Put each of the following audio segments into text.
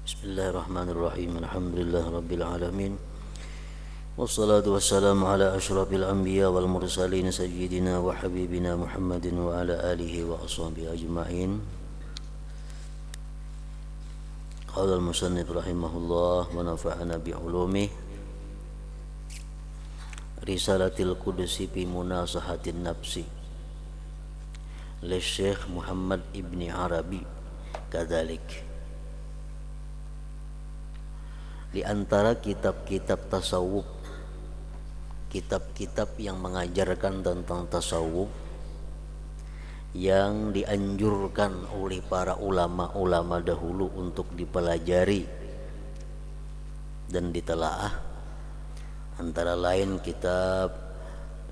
Bismillahirrahmanirrahim. Alhamdulillah rabbil alamin. Wassalatu wassalamu ala asyrafil anbiya wal mursalin sayyidina wa habibina Muhammadin wa ala alihi wa ashabihi ajma'in. Qala al-musannif rahimahullah wa nafa'ana bi ulumih. Risalatil Qudusi fi munasahatin nafsi li Syekh Muhammad ibni Arabi kadzalik. Di antara kitab-kitab tasawuf, kitab-kitab yang mengajarkan tentang tasawuf yang dianjurkan oleh para ulama-ulama dahulu untuk dipelajari dan ditelaah, antara lain kitab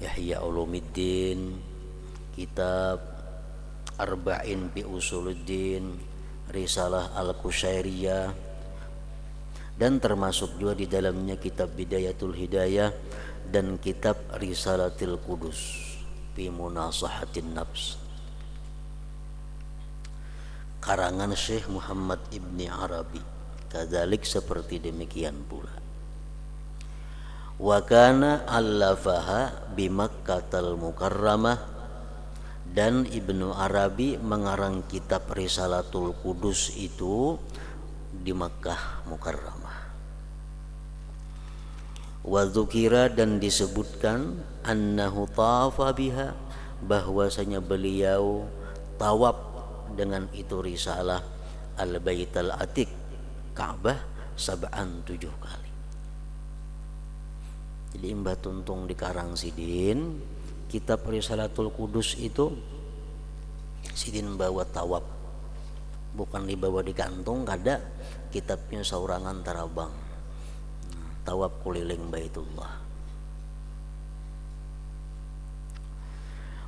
Ihya Ulumuddin, kitab Arba'in fi Usuluddin, Risalah Al-Qushairiyah, dan termasuk juga di dalamnya kitab Bidayatul Hidayah dan kitab Risalatil Qudus fi Munasahatin Nafs karangan Syekh Muhammad ibni Arabi. Kadzalik seperti demikian pula. Wa kana allafaha bi Makkatal Mukarramah, dan Ibnu Arabi mengarang kitab Risalatul Qudus itu di Makkah Mukarramah. Wa dzukira, dan disebutkan annahu tawafa biha, bahwasanya beliau tawaf dengan itu risalah al-Baitul Atiq, Ka'bah, 7 kali. Jadi Mbah Tuntung di Karangsidin, kitab Risalatul Qudus itu sidin bawa tawaf, bukan dibawa di kantung, kada, kitabnya saurangan tarabang, tawaf keliling Baitullah.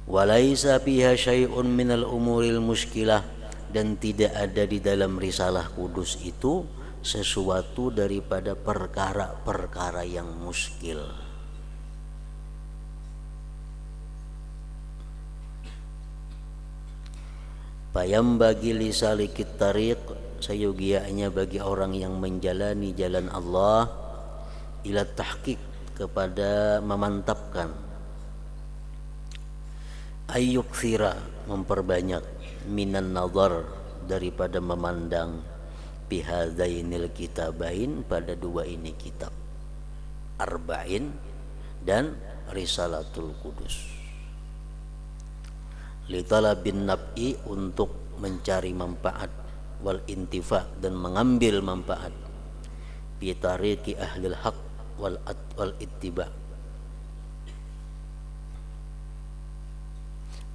Walaisa fiha syai'un minal umuril muskilah, dan tidak ada di dalam risalah kudus itu sesuatu daripada perkara-perkara yang muskil. Payam bagi lisalikit tariq, sayogianya bagi orang yang menjalani jalan Allah, ila tahqiq, kepada memantapkan, ayyukthira, memperbanyak, minan nazar, daripada memandang, bihadainil kitabain, pada dua ini kitab, Arba'in dan Risalatul Qudus, litalabin naf'i, untuk mencari manfaat, wal intifa, dan mengambil manfaat, bi tariqi ahlil haq wal ittiba,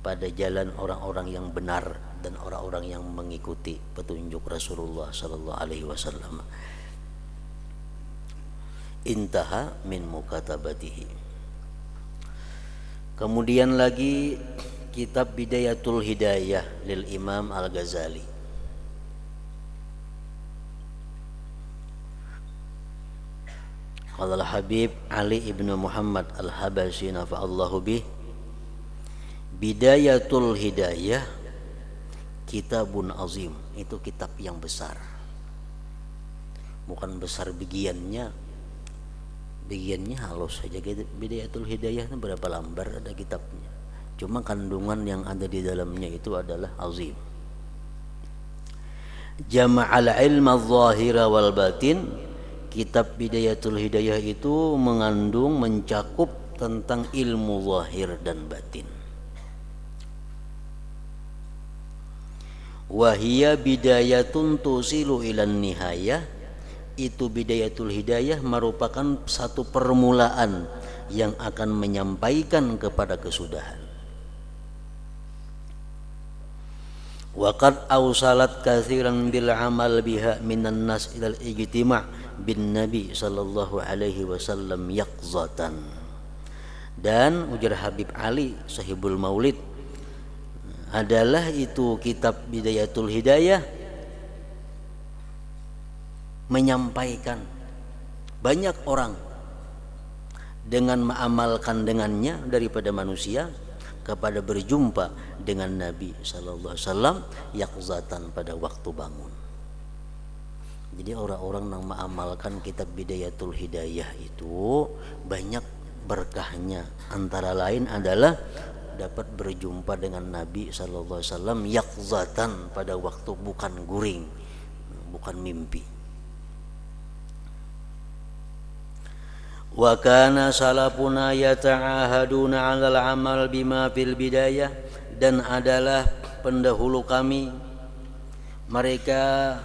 pada jalan orang-orang yang benar dan orang-orang yang mengikuti petunjuk Rasulullah sallallahu alaihi wasallam. Intaha min mukatabatihi. Kemudian lagi kitab Bidayatul Hidayah lil Imam Al-Ghazali. Qala al-Habib Ali ibnu Muhammad Al-Habashi nafa'allahu bih, Bidayatul Hidayah kitabun azim, itu kitab yang besar, bukan besar bagiannya halus saja. Bidayatul Hidayah itu berapa lembar ada kitabnya, cuma kandungan yang ada di dalamnya itu adalah azim. Jama'al ilma zahira wal batin, kitab Bidayatul Hidayah itu mengandung, mencakup tentang ilmu zahir dan batin. Wahia bidayatun tusilu ilan nihayah, itu Bidayatul Hidayah merupakan satu permulaan yang akan menyampaikan kepada kesudahan. Waqad awsalat katsiran bil amal biha minan nas ilal ijtima' bin Nabi sallallahu alaihi wasallam yaqzatan. Dan ujar Habib Ali Sahibul Maulid, adalah itu kitab Bidayatul Hidayah menyampaikan banyak orang dengan mengamalkan dengannya daripada manusia kepada berjumpa dengan Nabi sallallahu alaihi wasallam yaqzatan, pada waktu bangun. Jadi orang-orang yang mengamalkan kitab Bidayatul Hidayah itu banyak berkahnya, antara lain adalah dapat berjumpa dengan Nabi sallallahu alaihi wasallam yaqzatan, pada waktu bukan guring, bukan mimpi. Wa kana salafuna yata'ahaduna 'alal amal bima fil bidayah, dan adalah pendahulu kami mereka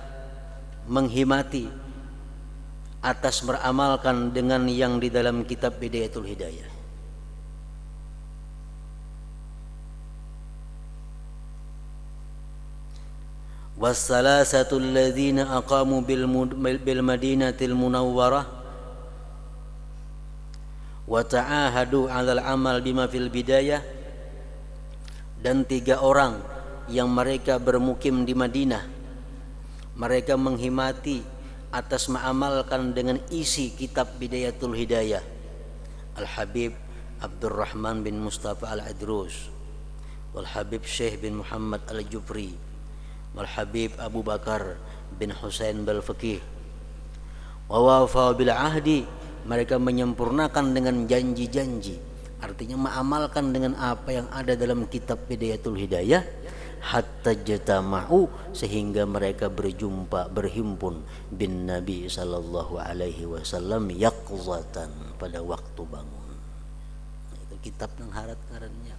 menghimati atas beramalkan dengan yang di dalam kitab Bidayatul Hidayah. Wassalasatul ladzina aqamu bil madinatil munawwarah wa ta'ahadu 'alal amal bima fil bidayah, dan 3 orang yang mereka bermukim di Madinah, mereka menghimati atas mengamalkan dengan isi kitab Bidayatul Hidayah. Al-Habib Abdurrahman bin Mustafa Al-Adrus, wal Habib Syekh bin Muhammad Al-Jufri, wal Habib Abu Bakar bin Husain Bal-Faqih. Wa wafa bil ahdi, mereka menyempurnakan dengan janji-janji, artinya mengamalkan dengan apa yang ada dalam kitab Bidayatul Hidayah. Hatta jatama'u, sehingga mereka berjumpa, berhimpun bin Nabi sallallahu alaihi wasallam yaqzatan, pada waktu bangun. Itu kitab yang harat karennya.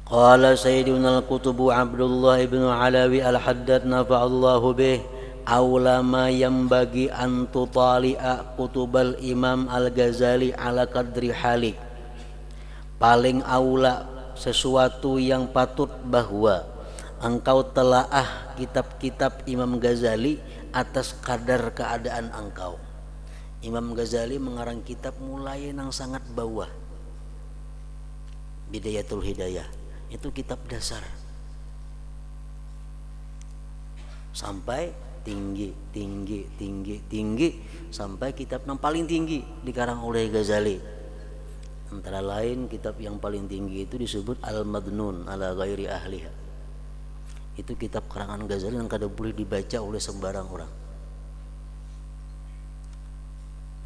Qala Sayyiduna al-Qutubu Abdullah ibn Alawi al-Haddad nafa'allahu bih, awla ma yanbaghi an tutali'a kutubal Imam Al-Ghazali ala qadri halik. Paling aula, sesuatu yang patut bahwa engkau telaah kitab-kitab Imam Ghazali atas kadar keadaan engkau. Imam Ghazali mengarang kitab mulai yang sangat bawah. Bidayatul Hidayah itu kitab dasar, sampai tinggi sampai kitab yang paling tinggi dikarang oleh Ghazali. Antara lain kitab yang paling tinggi itu disebut Al-Madnun ala ghairi ahliha. Itu kitab karangan Ghazali yang kada boleh dibaca oleh sembarang orang.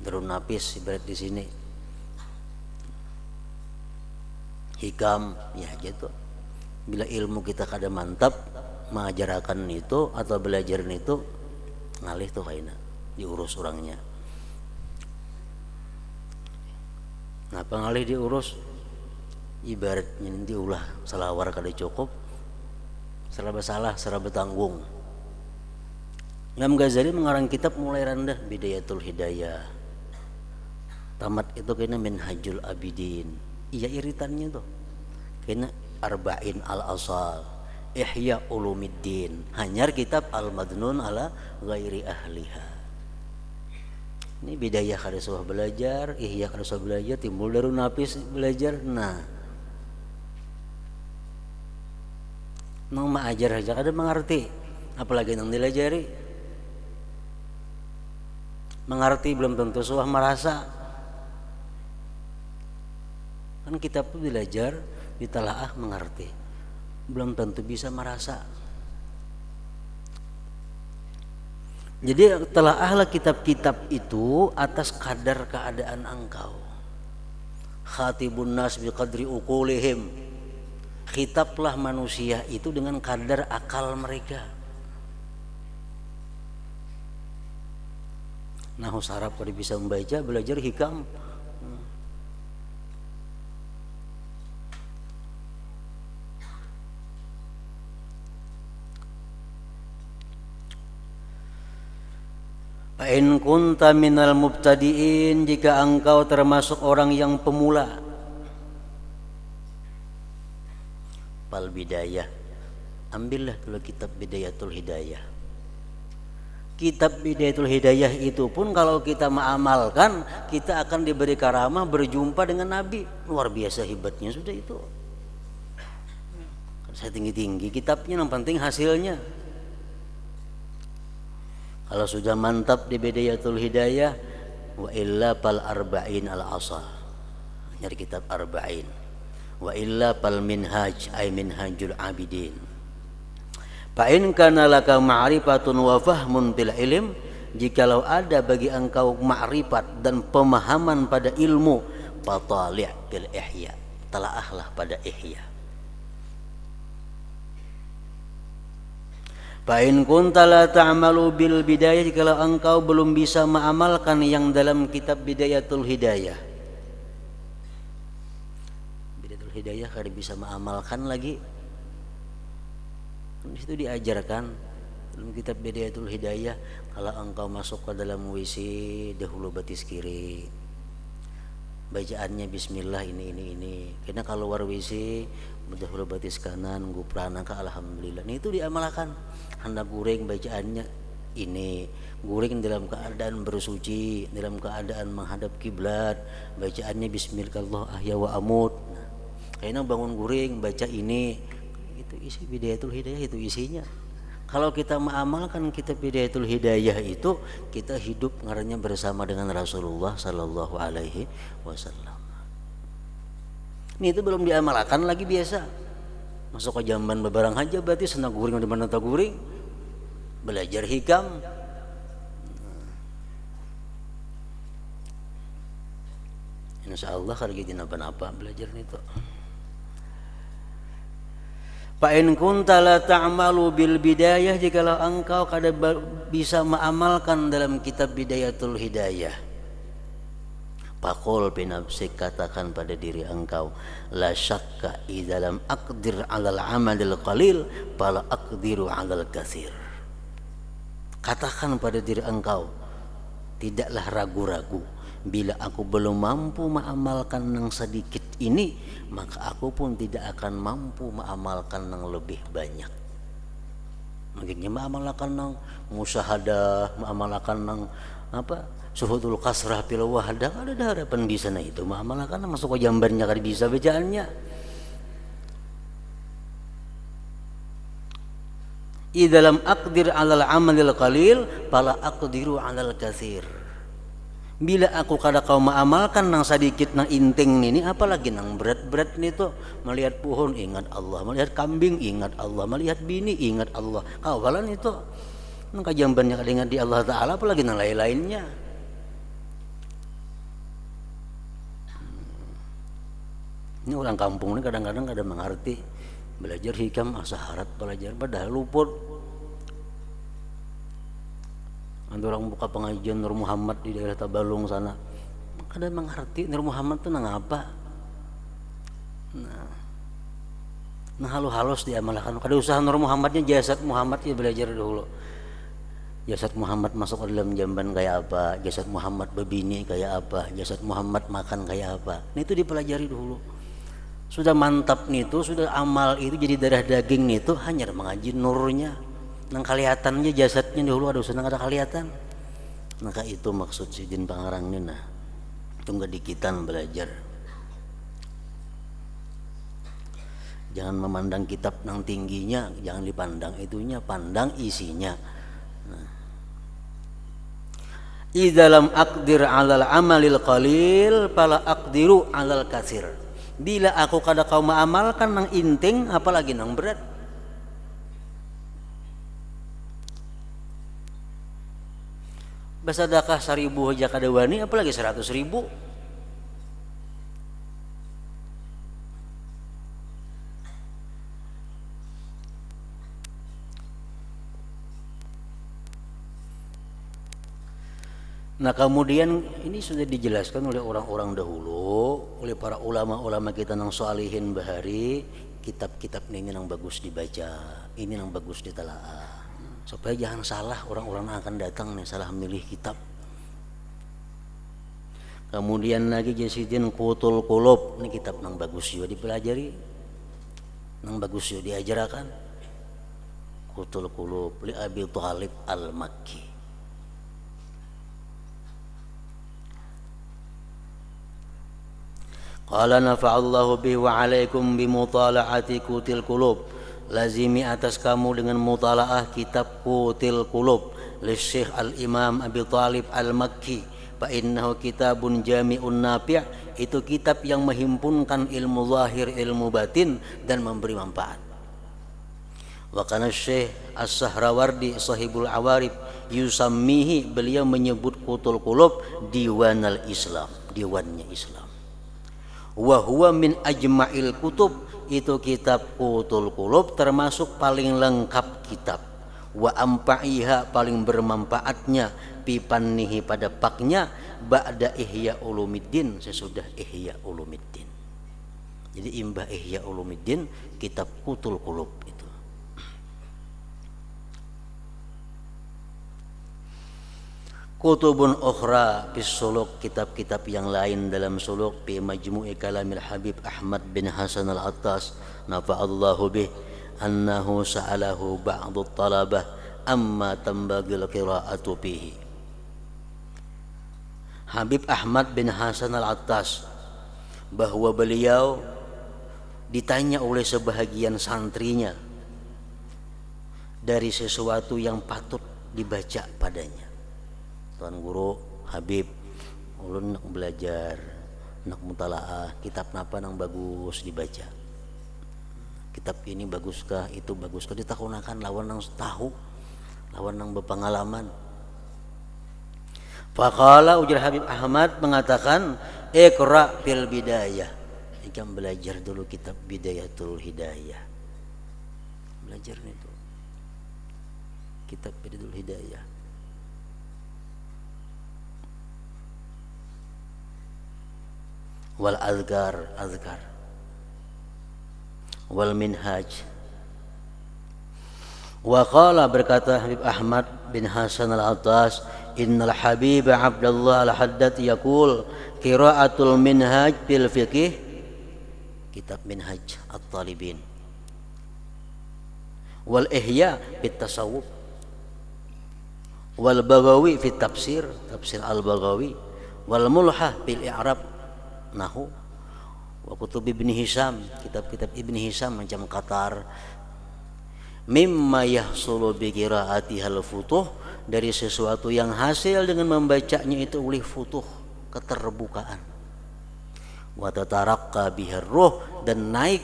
Darun Nafis ibarat di sini, hikam ya gitu. Bila ilmu kita kada mantap mengajarkan itu atau belajar itu, ngalih tuh kaina diurus orangnya. Nah pengalih diurus ibaratnya diulah selawar kada cukup, serba salah serba tanggung. Imam Ghazali mengarang kitab mulai rendah Bidayatul Hidayah, tamat itu kena Minhajul Abidin. Iya iritannya tuh kena Arba'in Al-Asal, Ihya Ulumiddin, hanyar kitab Al-Madnun ala ghairi ahliha. Ini Bidayah kada suah belajar, Ihya kada suah belajar, timbul Darun Nafis belajar. Nah nang maajar aja kada mengerti, apalagi nang dilajari. Mengerti belum tentu suah merasa. Kan kitab itu belajar, ditelaah, mengerti, belum tentu bisa merasa. Jadi telaahlah kitab-kitab itu atas kadar keadaan engkau. Khatibun nas biqadri uqulihim, khitablah manusia itu dengan kadar akal mereka. Nahu saraf kalau bisa membaca, belajar hikam. In kunta minal mubtadiin, jika engkau termasuk orang yang pemula. Fal bidayah, ambillah kalau kitab Bidayatul Hidayah. Kitab Bidayatul Hidayah itu pun kalau kita mengamalkan, kita akan diberi karamah berjumpa dengan Nabi. Luar biasa hebatnya sudah itu. Saya tinggi-tinggi kitabnya, yang penting hasilnya. Kalau sudah mantap di Bidayatul Hidayah, wa illa pal arba'in al-asal, nyari kitab arba'in, wa illa pal minhaj ay minhajul abidin, Fa in kana laka ma'rifatun wa fahmun bil ilm, jikalau ada bagi engkau ma'rifat dan pemahaman pada ilmu, fatali' bil ihya, telaahlah pada ihya. Fa in kunta la ta'malu bil bidayah, jikalau engkau belum bisa mengamalkan yang dalam kitab Bidayatul Hidayah. Bidayatul Hidayah kada bisa mengamalkan lagi. Di situ diajarkan dalam kitab Bidayatul Hidayah, kalau engkau masuk ke dalam WC dahulu batis kiri, bacaannya bismillah ini. Karena kalau keluar WC dahulu batis kanan, guprana ka alhamdulillah. Ini itu diamalkan. Hendak guring bacaannya ini, guring dalam keadaan bersuci, dalam keadaan menghadap kiblat, bacaannya bismillah ahya wa amut. Nah, kayaknya bangun guring baca ini. Isi Bidayatul Hidayah itu isinya. Kalau kita mengamalkan kitab Bidayatul Hidayah itu, kita hidup ngarannya bersama dengan Rasulullah sallallahu alaihi wasallam. Ini itu belum diamalkan lagi biasa. Masuk ke jamban bebarang aja berarti senang guring di mana tak guring. Belajar hikam. Insyaallah kalau gitu napa-napa belajar itu. Fa in kunta la ta'malu bil bidayah, jikalau engkau kada bisa mengamalkan dalam kitab Bidayatul Hidayah, faqul bi nafsik, katakan pada diri engkau, la syakka idza lam aqdir 'alal 'amalil qalil fala aqdiru 'alal katsir. Katakan pada diri engkau, tidaklah ragu-ragu, bila aku belum mampu mengamalkan yang sedikit ini, maka aku pun tidak akan mampu mengamalkan yang lebih banyak. Mungkinnya mengamalkan yang musyahadah, mengamalkan yang suhudul kasrah fil wahdah, ada harapan bisa na itu mengamalkan masuk ke jambannya kada bisa bacaannya. Idalam aqdir 'alal 'amalil qalil fala aqdiru 'alal katsir. Bila aku kada kau mengamalkan nang sedikit nang inting ini, apalagi nang berat-berat itu. Melihat pohon ingat Allah, melihat kambing ingat Allah, melihat bini ingat Allah. Kawalan itu nang kajambannya kada ingat di Allah Ta'ala, apalagi nang lain-lainnya. Ini orang kampung ini kadang-kadang kada mengerti. Belajar hikam syarat belajar padahal luput. Ada orang buka pengajian Nur Muhammad di daerah Tabalung sana, kada mengerti Nur Muhammad itu nang apa. Nah halus-halus diamalkan. Kada usah Nur Muhammadnya, jasad Muhammad ya belajar dulu. Jasad Muhammad masuk ke dalam jamban kayak apa, jasad Muhammad bebini kayak apa, jasad Muhammad makan kayak apa. Nah itu dipelajari dulu. Sudah mantap nih itu, sudah amal itu jadi darah daging nih itu, hanya mengaji nurnya. Nang kelihatannya jasadnya dahulu ada usah nang ada kelihatan. Maka itu maksud Sidin Pangarang ini, nah itu nggak dikitan belajar. Jangan memandang kitab nang tingginya, jangan dipandang itunya, pandang isinya. Nah. Idalam aqdir 'alal 'amalil qalil fala aqdiru 'alal katsir. Bila aku kada kau mengamalkan nang inting, apalagi nang berat. Basadakah 1000 aja kada wani, apalagi 100.000. Nah kemudian ini sudah dijelaskan oleh orang-orang dahulu, oleh para ulama-ulama kita nang sholihin bahari, kitab-kitab ini nang bagus dibaca, ini nang bagus ditelaah. Supaya jangan salah orang-orang yang akan datang nih, salah milih kitab. Kemudian lagi Jasidin Qutul Qulub, ini kitab nang bagus juga dipelajari, nang bagus juga diajarkan. Qutul Qulub li Abi Thalib Al-Makki. Qala nafa'allahu bihi wa alaikum bimutala'ati Qutul Qulub. Lazimi atas kamu dengan mutalaah kitab Qutul Qulub li Syekh Al-Imam Abi Thalib Al-Makki. Fa innahu kitabun jami'un nafi', itu kitab yang menghimpunkan ilmu zahir, ilmu batin dan memberi manfaat. Wa kana Syekh As-Sahrawardi sahibul awarib yusammihi, beliau menyebut Qutul Qulub diwanal Islam, diwannya Islam. Wa huwa min ajma'il kutub, itu kitab Qutul Qulub termasuk paling lengkap kitab. Wa ampa'iha, paling bermanfaatnya, pipannihi pada paknya, ba'da Ihya Ulumuddin, sesudah Ihya Ulumuddin. Jadi imbah Ihya Ulumuddin kitab Qutul Qulub itu. Kutubun ukhra fis suluk, kitab-kitab yang lain dalam suluk, fi majmu'i kalamil Habib Ahmad bin Hasan al-Attas nafa'allahu bih, annahu sa'alahu ba'du talabah amma tambagil qira'atu fihi. Habib Ahmad bin Hasan al-Attas, bahwa beliau ditanya oleh sebahagian santrinya dari sesuatu yang patut dibaca padanya. Tuan guru Habib, ulun nak belajar, nak mutalaah, kitab napa nang bagus dibaca? Kitab ini baguskah, itu baguskah? Ditakunakan lawan nang tahu, lawan nang berpengalaman. Faqala, ujar Habib Ahmad mengatakan, iqra fil bidayah. Ikam belajar dulu kitab Bidayatul Hidayah. Belajar itu. Kitab Bidayatul Hidayah. Wal azkar, azkar. Wal minhaj. Wa qala, berkata Habib Ahmad bin Hasan al-Attas, innal Habib Abdullah al-Haddad yaqul qiraatul minhaj fil fiqh, kitab Minhaj at-Talibin, wal Ihya fit tasawuf, wal Baghawi fit tafsir, tafsir al-Baghawi, wal Mulhah fil i'rab, nahu, wa kutub Ibn Hisham, kitab-kitab Ibn Hisham macam Qatar, mimma yahsulu bi qiraatihal futuh, dari sesuatu yang hasil dengan membacanya itu oleh futuh, keterbukaan, wa tataraqqa bihar ruh, dan naik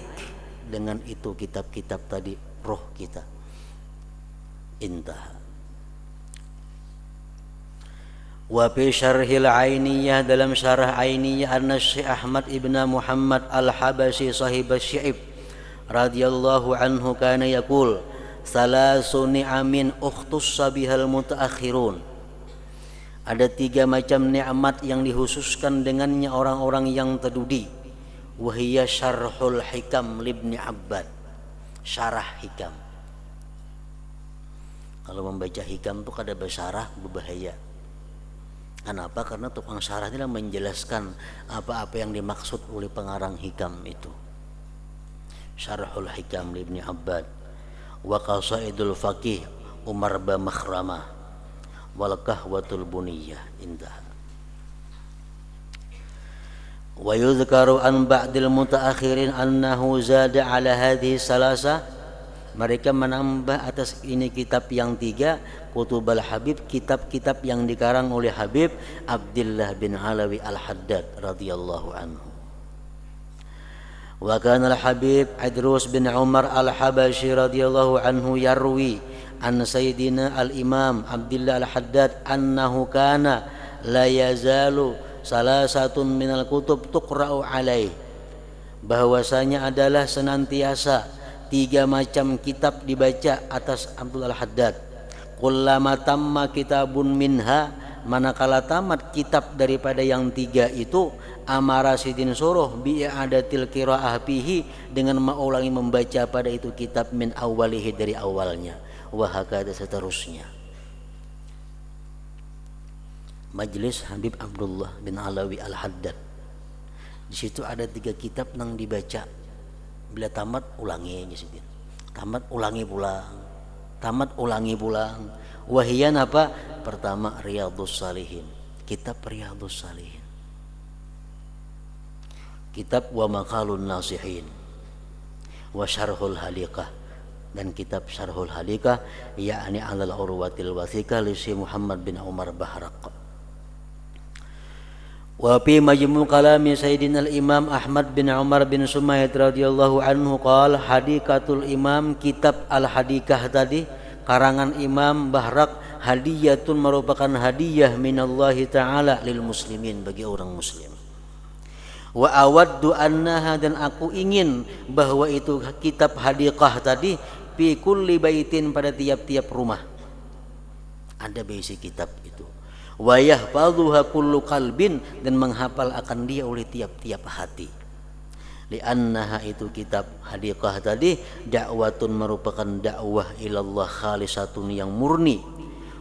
dengan itu kitab-kitab tadi roh kita. Intah. Wa fi syarhil Ainiyah, dalam syarah Ainiyah, anna Syekh Ahmad ibn Muhammad al-Habasyi sahib asy-Syi'ib radhiyallahu anhu kana yaqul salasu ni'amin ukhtussa bihal mutaakhirun, ada 3 macam nikmat yang dikhususkan dengannya orang-orang yang terdudi. Wahiyya syarhul hikam libni Abbad, syarah hikam. Kalau membaca hikam itu kada besyarah berbahaya. Kenapa? Karena tukang syarah ini menjelaskan apa-apa yang dimaksud oleh pengarang hikam itu. Syarhul hikam libni Abbad, wa qasaidul faqih Umar ba Makhramah, wal kahwatul buniyah. Indah. Wa yudhkaru an ba'dil mutaakhirin annahu zada ala hadhihi salasa, mereka menambah atas ini kitab yang 3, Kutubal Habib, kitab-kitab yang dikarang oleh Habib Abdullah bin Alawi al-Haddad radhiyallahu anhu. Wa kana al-Habib Idrus bin Umar al-Habasyi radhiyallahu anhu yarwi an Sayyidina al-Imam Abdullah al-Haddad annahu kana la yazalu salasatun minal kutub tuqra'u alaih, bahwasanya adalah senantiasa 3 macam kitab dibaca atas Abdullah al-Haddad. Kullama tamma kitabun minha, manakala tamat kitab daripada yang 3 itu, amara sidin suruh bi'adatil qiraah fihi, dengan mengulangi membaca pada itu kitab min awalihi, dari awalnya, wa hakada seterusnya. Majlis Habib Abdullah bin Alawi al-Haddad, di situ ada 3 kitab nang dibaca, bila tamat ulangi sidin, tamat ulangi pulang, tamat ulangi pulang. Wahiyan apa? Pertama Riyadhus Shalihin, kitab Riyadhus Shalihin, kitab Wa Maqalun Nasihin, wa Syarhul Halikah, dan kitab Syarhul Halikah, yakni alal urwatil wathiqah li Muhammad bin Umar Bahraq. Wa fi majmu' kalami Sayyidina al-Imam Ahmad bin Umar bin Sumayyad radhiyallahu anhu qala hadikatul imam, kitab al-hadikah tadi karangan Imam Bahrak, hadiyatun merupakan hadiah minallahi ta'ala lil muslimin, bagi orang muslim. Wa awaddu annaha, dan aku ingin bahwa itu kitab hadikah tadi fi kulli baitin, pada tiap-tiap rumah ada berisi kitab itu. Wa yahfazuha kullu qalbin, dan menghafal akan dia oleh tiap-tiap hati. Li'annaha, itu kitab hadikah tadi dakwatun merupakan dakwah ilallah khalisatun yang murni.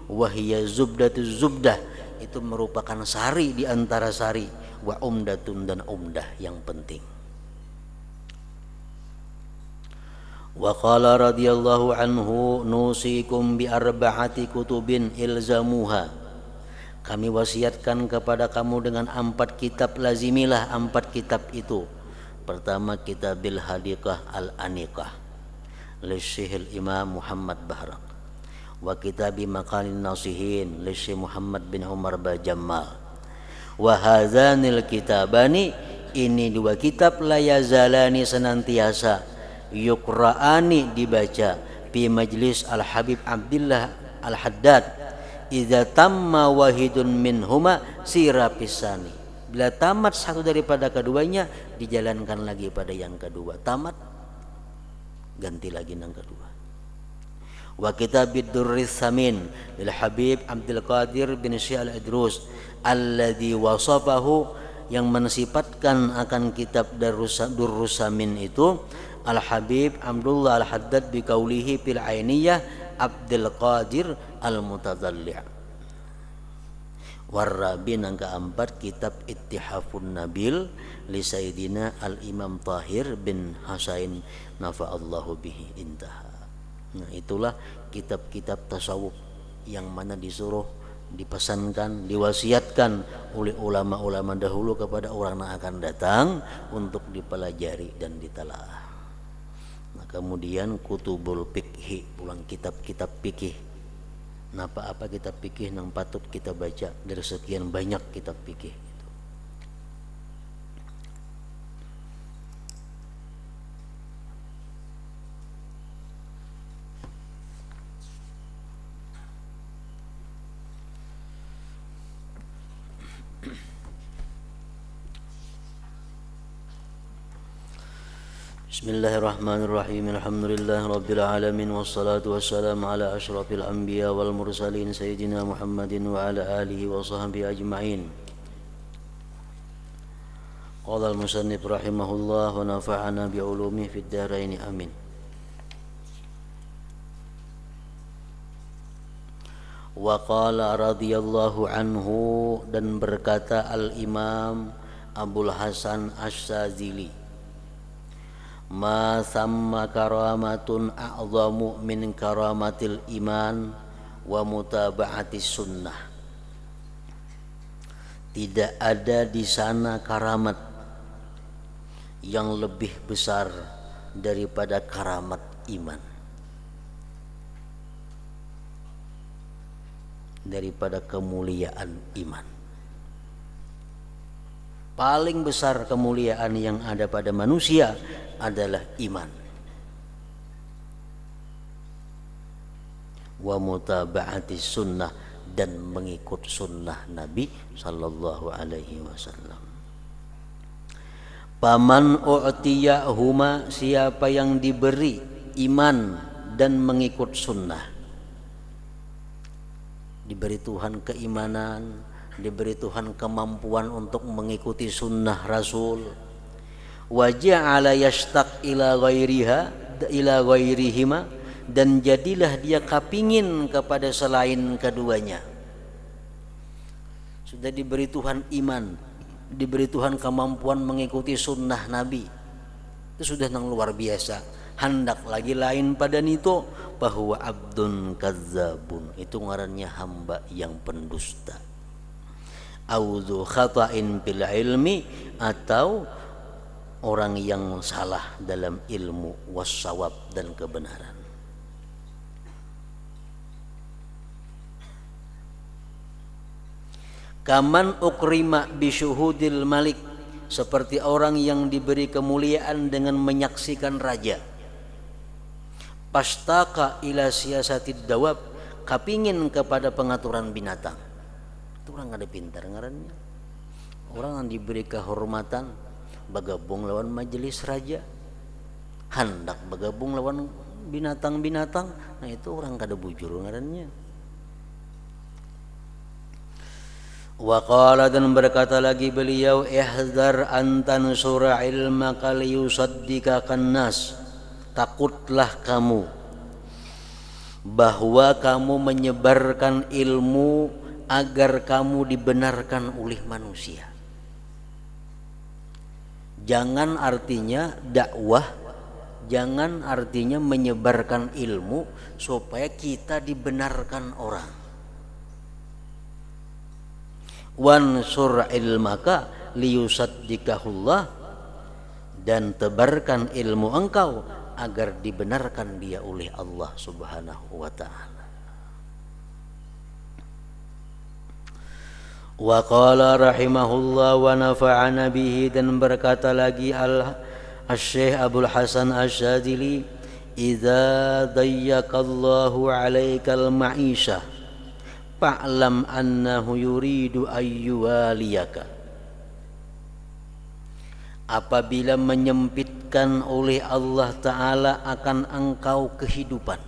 Wa hiya zubdatuz zubdah, itu merupakan sari di antara sari. Wa umdatun, dan umdah yang penting. Wa qala radhiyallahu anhu nusikum bi arba'ati kutubin ilzamuha, kami wasiatkan kepada kamu dengan 4 kitab, lazimilah 4 kitab itu. Pertama, kitabil hadikah al-anikah li Syekhil Imam Muhammad Bahrak, wa kitabi maqalin nasihin li Syekh Muhammad bin Umar Bajamal. Wa hadzanil kitabani, ini 2 kitab la yazalani, senantiasa yuqra'ani, dibaca fi majlis Al-Habib Abdullah Al-Haddad. Idza tamma wahidun minhuma sira pisani, bila tamat satu daripada keduanya dijalankan lagi pada yang kedua. Tamat ganti lagi yang kedua. Wa kitabid durris samin lil Habib Abdul Qadir bin Syekh Al-Idrus alladzi wasafahu, yang mensifatkan akan kitab durrus samin itu Al Habib Abdullah Al Haddad bi qaulihi fil ainiyah Abdul Qadir Al-Mutadalli'. Warrabi, yang keempat, kitab Ittihafun Nabil li Sayyidina Al-Imam Tahir bin Hasain nafa'allahu bihi, intaha. Nah, itulah kitab-kitab tasawuf yang mana disuruh, dipesankan, diwasiatkan oleh ulama-ulama dahulu kepada orang yang akan datang untuk dipelajari dan ditelaah. Nah, kemudian kutubul fikhi, pulang kitab-kitab fikih. Apa kitab fikih yang patut kita baca dari sekian banyak kitab fikih. Bismillahirrahmanirrahim. Alhamdulillah rabbil alamin, wassalatu wassalamu ala asyrafil anbiya wal mursalin sayyidina Muhammadin wa ala alihi wa sahbihi ajma'in. Qala al-musannif rahimahullah wa nafa'ana bi ulumihi fid dharain, amin. Wa qala radhiyallahu anhu, dan berkata al-Imam Abul Hasan Asy-Syadzili, ma samma karamatun a'zamu min karamatil iman wa mutaba'atis sunnah. Tidak ada di sana karamat yang lebih besar daripada karamat iman, daripada kemuliaan iman. Paling besar kemuliaan yang ada pada manusia adalah iman. Wa mutaba'ati sunnah, dan mengikut sunnah Nabi sallallahu alaihi wasallam. Paman u'tiyahuma, siapa yang diberi iman dan mengikut sunnah, diberi Tuhan keimanan, diberi Tuhan kemampuan untuk mengikuti sunnah Rasul, wa ja'ala yashtaq ila ghairihima, dan jadilah dia kapingin kepada selain keduanya. Sudah diberi Tuhan iman, diberi Tuhan kemampuan mengikuti sunnah Nabi, itu sudah yang luar biasa. Hendak lagi lain pada nito, bahwa abdun kadzabun, itu ngarannya hamba yang pendusta. Auzu khata'in fil ilmi, atau orang yang salah dalam ilmu, wassawab, dan kebenaran. Kaman ukrima bisyuhudil malik, seperti orang yang diberi kemuliaan dengan menyaksikan raja. Pastaka ila siasatid dawab, kapingin kepada pengaturan binatang. Itu orang ada pintar ngarannya. Orang yang diberi kehormatan bergabung lawan majelis raja, hendak bergabung lawan binatang-binatang, nah itu orang kada bujur ngarannya. Wa qala, dan berkata lagi beliau, ihdar an tansura ilmaka liyusaddikakan nas, takutlah kamu bahwa kamu menyebarkan ilmu agar kamu dibenarkan oleh manusia. Jangan artinya dakwah, jangan artinya menyebarkan ilmu supaya kita dibenarkan orang. Wansur ilmaka liyusaddikahullah, dan tebarkan ilmu engkau agar dibenarkan dia oleh Allah Subhanahu wa ta'ala. Wa qala rahimahullah wa nafa'ana bihi, dan berkata lagi Al-Syekh Abdul Hasan Asy-Syadzili, idza dayyakallahu 'alaikal ma'isha fa'lam annahu yuridu ayyuwaliyaka. Apabila menyempitkan oleh Allah Ta'ala akan engkau kehidupan,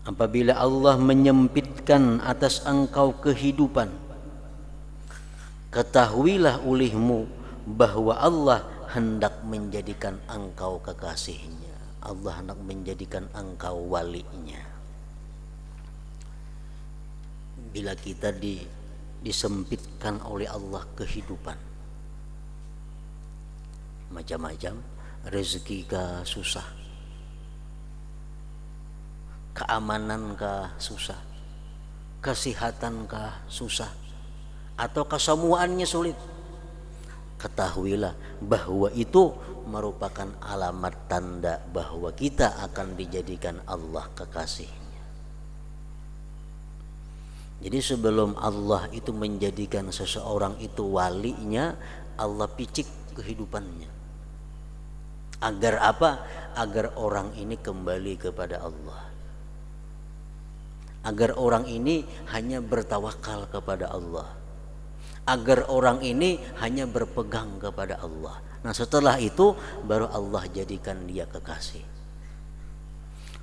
apabila Allah menyempitkan atas engkau kehidupan, ketahuilah olehmu bahwa Allah hendak menjadikan engkau kekasihnya, Allah hendak menjadikan engkau walinya. Bila kita disempitkan oleh Allah kehidupan, macam-macam, rezeki kah susah, keamanan kah susah, kesehatan kah susah, atau kesemuanya sulit, ketahuilah bahwa itu merupakan alamat tanda bahwa kita akan dijadikan Allah kekasihnya. Jadi sebelum Allah itu menjadikan seseorang itu walinya, Allah picik kehidupannya. Agar apa? Agar orang ini kembali kepada Allah, agar orang ini hanya bertawakal kepada Allah, agar orang ini hanya berpegang kepada Allah. Nah setelah itu baru Allah jadikan dia kekasih.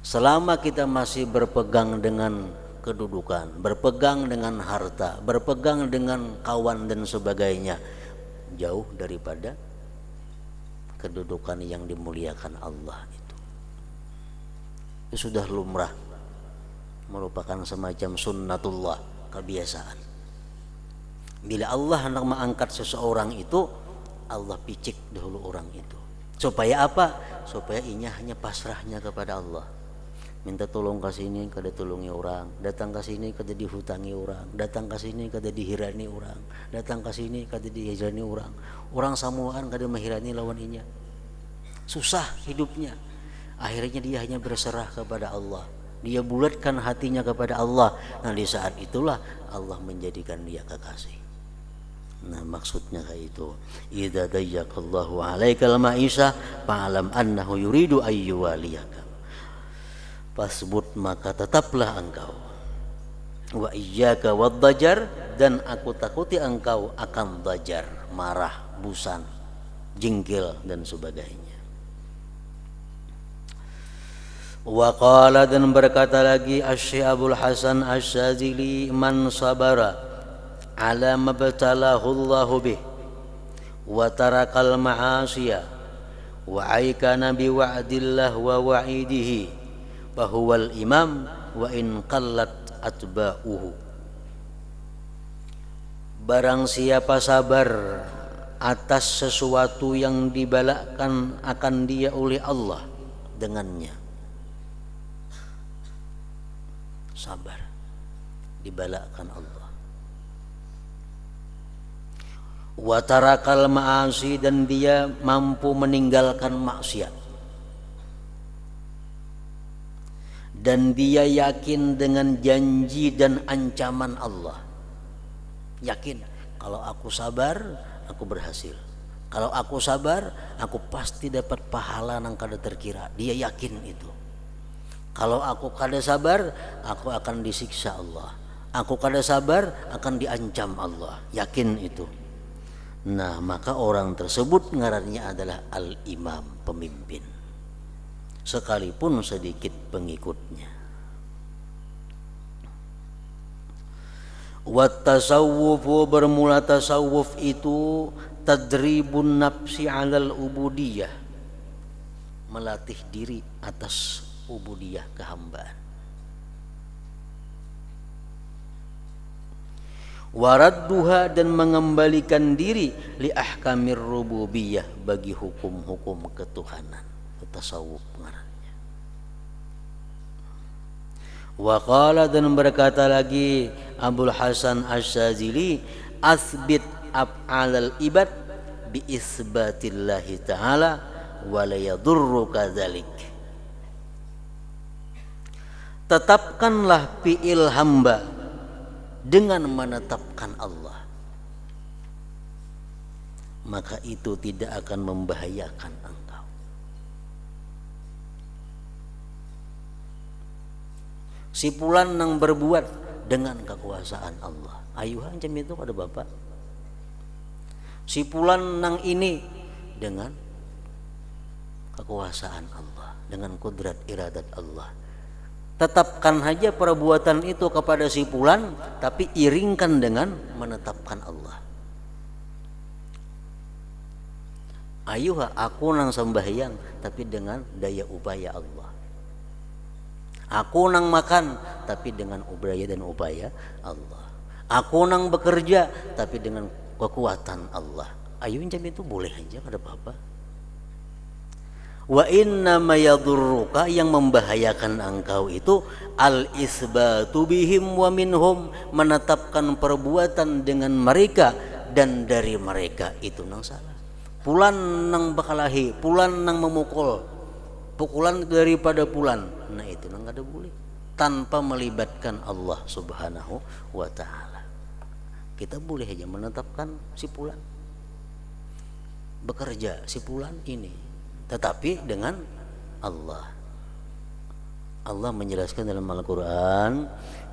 Selama kita masih berpegang dengan kedudukan, berpegang dengan harta, berpegang dengan kawan dan sebagainya, jauh daripada kedudukan yang dimuliakan Allah itu sudah lumrah, merupakan semacam sunnatullah, kebiasaan. Bila Allah hendak mengangkat seseorang itu, Allah picik dahulu orang itu. Supaya apa? Supaya inya hanya pasrahnya kepada Allah. Minta tolong ke sini kada tolongi orang, datang ke sini kada dihutangi orang, datang ke sini kada dihirani orang, datang ke sini kada dihirani orang. Orang samuan kada menghirani lawan inya. Susah hidupnya. Akhirnya dia hanya berserah kepada Allah. Dia bulatkan hatinya kepada Allah. Nah di saat itulah Allah menjadikan dia kekasih. Nah maksudnya kayak itu. Idza dayyakallahu 'alaikal ma'isha fa'lam annahu yuridu ayyuwaliyaka. Fasbut, maka tetaplah engkau. Wa iyyaka waddajar, dan aku takuti engkau akan dajar, marah, busan, jengkel dan sebagainya. Wa qala, dan berkata lagi Asy-Syaikh Abdul Hasan Asy-Syadzili, man sabara ala mabtalahu Allahu bih wa tarakal ma'asiya wa aikana bi wa'dillah wa wa'idihi fahuwal imam wa in qallat atba'uhu. Barang siapa sabar atas sesuatu yang dibalakkan akan dia oleh Allah dengannya, sabar dibalakkan Allah, wa tarakal ma'asi, dan dia mampu meninggalkan maksiat, dan dia yakin dengan janji dan ancaman Allah. Yakin, kalau aku sabar, aku berhasil. Kalau aku sabar, aku pasti dapat pahala nang kada terkira. Dia yakin itu. Kalau aku kada sabar, aku akan disiksa Allah. Aku kada sabar, akan diancam Allah. Yakin itu. Nah, maka orang tersebut ngarannya adalah al-imam, pemimpin. Sekalipun sedikit pengikutnya. Wat tasawwufu, bermula tasawuf itu tadribun nafsi 'alal ubudiyah, melatih diri atas ubudiyah, kehambaan. Waradduha, dan mengembalikan diri li ahkamir rububiyah, bagi hukum-hukum ketuhanan. Tasawuf ngarannya. Wa qala, dan berkata lagi Abul Hasan Asy-Syadzili, asbit af'alal ibad bi isbatillahi ta'ala wa la yadurruka dzalik. Tetapkanlah fi'il hamba dengan menetapkan Allah, maka itu tidak akan membahayakan engkau. Si fulan nang berbuat dengan kekuasaan Allah, ayo ancam itu pada bapak. Si fulan nang ini dengan kekuasaan Allah, dengan kudrat iradat Allah. Tetapkan saja perbuatan itu kepada si fulan, tapi iringkan dengan menetapkan Allah. Ayuh aku nang sembahyang, tapi dengan daya upaya Allah. Aku nang makan, tapi dengan upaya dan upaya Allah. Aku nang bekerja, tapi dengan kekuatan Allah. Ayuh macam itu boleh aja, ada apa-apa. Wa inna ma yadurruka, yang membahayakan engkau itu al-isbatu bihim wa minhum, menetapkan perbuatan dengan mereka dan dari mereka, itu nang salah. Pulan nang bakalahi, pulan nang memukul, pukulan daripada pulan, nah itu nang kada boleh, tanpa melibatkan Allah Subhanahu wa ta'ala. Kita boleh aja menetapkan si pulan bekerja, si pulan ini, tetapi dengan Allah. Allah menjelaskan dalam Al-Quran,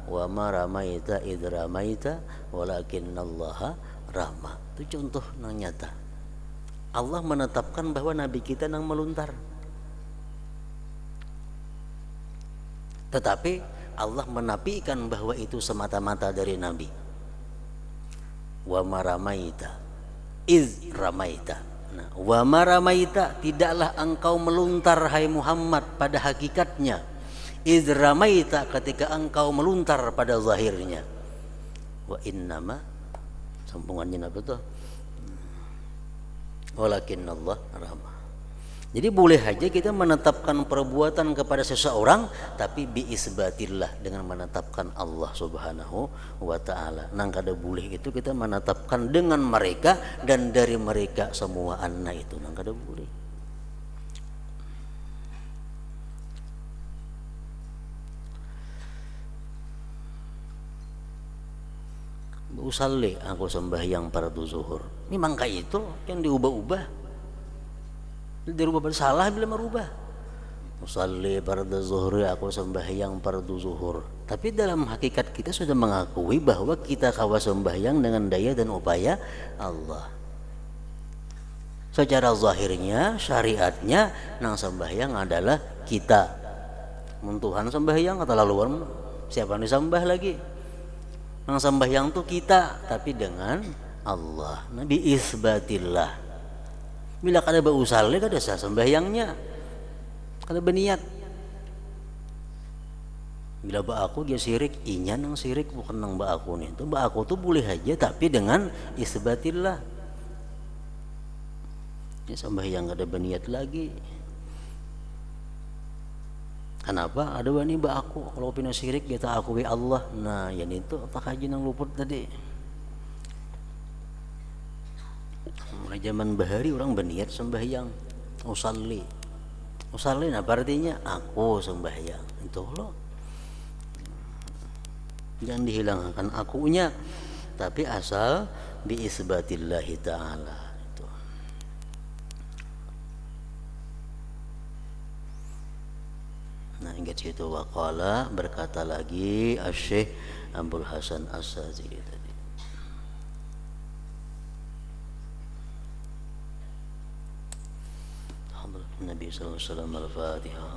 wa ma ramaita idh ramaita walakinnallaha rama. Itu contoh nang nyata. Allah menetapkan bahwa Nabi kita nang meluntar, tetapi Allah menafikan bahwa itu semata-mata dari Nabi. Wa ma ramaita idh ramaita. Nah, wa ma ramaita, tidaklah engkau meluntar hai Muhammad pada hakikatnya. Idh ramaita, ketika engkau meluntar pada zahirnya. Wa innama, sambungannya apa tuh? Walakinnallah rama. Jadi boleh aja kita menetapkan perbuatan kepada seseorang, tapi biisbatillah, dengan menetapkan Allah Subhanahu wa ta'ala. Nang kada boleh itu kita menetapkan dengan mereka dan dari mereka semua anna, itu nang kada boleh. Usalli, aku sembahyang fardu zuhur. Memang kayak itu yang diubah-ubah. Dirubah bersalah bila merubah. Usalli fardu zuhur, aku sembahyang fardu zuhur. Tapi dalam hakikat kita sudah mengakui bahwa kita kawa sembahyang dengan daya dan upaya Allah. Secara zahirnya, syariatnya, nang sembahyang adalah kita. Mun Tuhan sembahyang atau laluan, siapa yang disembah lagi? Nang sembahyang tuh kita, tapi dengan Allah. Nabi isbatillah. Bila kada bausalli, kada sah sembahyangnya, kada berniat. Bila ba aku dia sirik, inya nang sirik, bukan nang ba aku nih. Tuh ba aku tuh boleh aja, tapi dengan isbatillah. Ya sembahyang kada berniat lagi. Kenapa? Ada wani ba aku, kalau pina sirik kita akui Allah. Nah, yan itu apakah aja nang luput tadi. Mulai zaman bahari orang berniat sembahyang, usalli. Usalli, nah artinya aku sembahyang. Itu loh. Jangan dihilangkan akunya, tapi asal biisbatillahi ta'ala itu. Nah, ingat situ waqala, berkata lagi Asy-Syaikh Abdul Hasan As-Sadzili tadi. Nabi sallallahu alaihi wasallam al-Fatihah.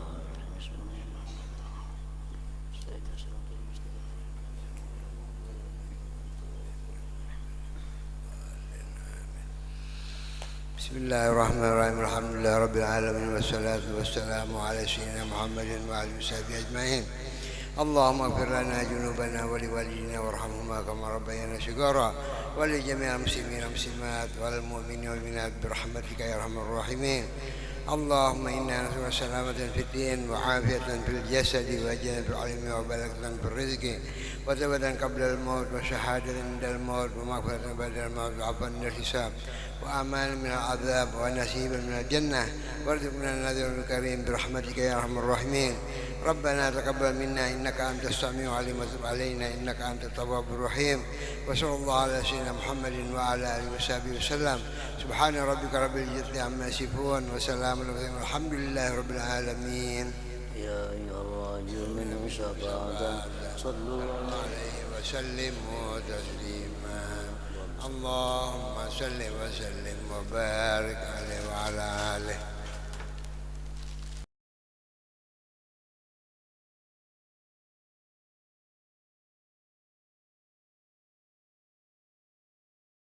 بسم الله الرحمن الرحيم الحمد لله رب العالمين والصلاة والسلام على سيدنا محمد وعلى وصحبه أجمعين اللهم اغفر لنا ذنوبنا ولوالدينا وارحمهما كما ربيانا صغارا ولجميع المسلمين والمسلمات والمؤمنين والمؤمنات برحمتك يا أرحم الراحمين اللهم إنا نسألك سلامة في الدين وعافية في الجسد وجنة في العلم وبركة في الرزق وثبتا قبل الموت وشهادة عند الموت ومغفرة بعد الموت وعفوا من الحساب وأمان من العذاب ونسيبا من الجنة وارزقنا النذير الكريم برحمتك يا أرحم الراحمين ربنا تقبل منا إنك أنت السميع العليم وتب علينا إنك أنت التواب الرحيم وصلى الله على سيدنا محمد وعلى آله وصحبه وسلم سبحان ربك رب العزة عما يصفون وسلام على المرسلين والحمد لله رب العالمين يا أيها الراجل من شفاعة صلوا عليه وسلموا تسليما اللهم صل وسلم وبارك عليه وعلى آله